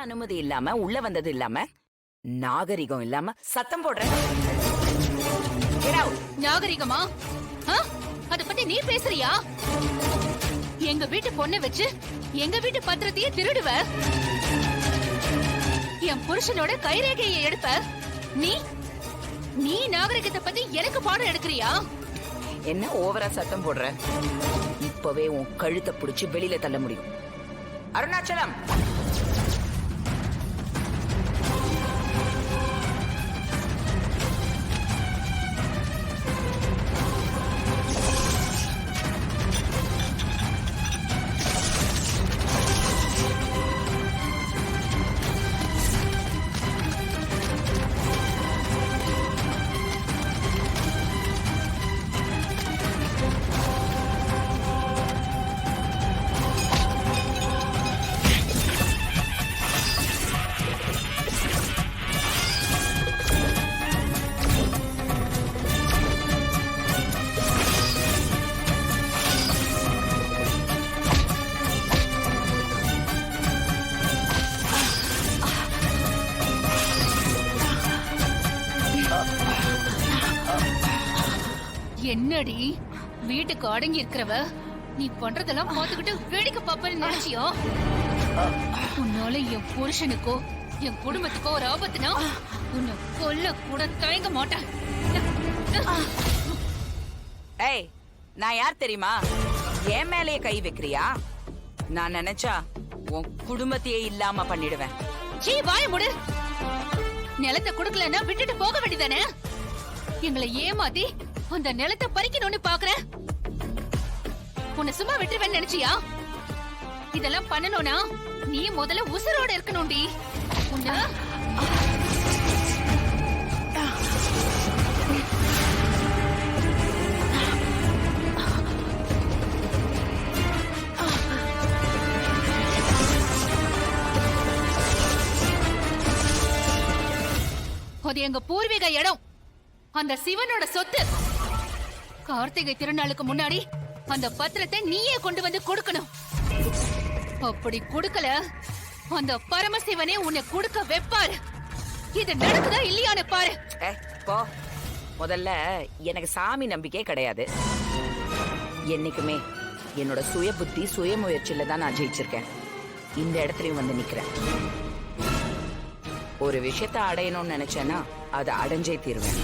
ஏன் அனுமதி இல்லாம உள்ள வந்தது இல்லாம நாகரிகம் இல்லாம சத்தம் போடுற. நாகரிகமா? அத பத்தி நீ பேசுறியா? எங்க வீட்டு பொண்ணை வச்சு எங்க வீட்டு பத்திரத்தையே திருடுவ, என் புருஷனோட கைரேகையை எடுப்ப. நீ நீ நாகரிகத்தை பத்தி எனக்கு பாடம் எடுக்கிறியா? என்ன ஓவரா சத்தம் போடுற? இப்பவே உன் கழுத்தை பிடிச்சு வெளியில தள்ள முடியும். அருணாச்சலம், என்னடி வீட்டுக்கு அடங்கி இருக்கிறவ நீ பண்றதெல்லாம் பாத்துக்கிட்டு வேடிக்கை பாப்பன்னு நினைச்சியோ? உன்னால என் புருஷனுக்கோ என் குடும்பத்துக்கோ ஒரு ஆபத்துனா உன்னை கொல்ல கூட தயங்க மாட்டேன். ஏய், நான் யார் தெரியுமா? என் மேலேயே கை வைக்கிறியா? நான் நினைச்சா உன் குடும்பத்தையே இல்லாம பண்ணிடுவேன். சீ, வாய மூடு. நிலத்தை கொடுக்கலன்னா விட்டுட்டு போக வேண்டியதானே? எங்களை ஏமாத்தி அந்த நிலத்தை பறிக்கணும்னு பாக்குற. உன்னை சும்மா விட்டுருவேன்னு நினைச்சியா? இதெல்லாம் பண்ணணும்னா நீ முதல்ல உசுரோட இருக்கணும்டி. உன்ன அது எங்க பூர்வீக இடம், அந்த சிவனோட சொத்து. கார்த்திகை திருநாளுக்கு முன்னாடி அந்த பத்திரத்தை நீயே கொண்டு வந்து கொடுக்கணும். அப்படி கொடுக்கல அந்த பரமசிவனே உன்னை கொடுக்க வைப்பாரு. இது நடக்குதா இல்லையான்னு பாரு. போ. முதல்ல எனக்கு சாமி நம்பிக்கை கிடையாது. என்னைக்குமே என்னோட சுய புத்தி சுய முயற்சியில தான் நான் ஜெயிச்சிருக்கேன். இந்த இடத்துலயும் வந்து நிக்கிறேன். ஒரு விஷயத்தை அடையணும்னு நினைச்சேன்னா அதை அடைஞ்சே தீருவேன்.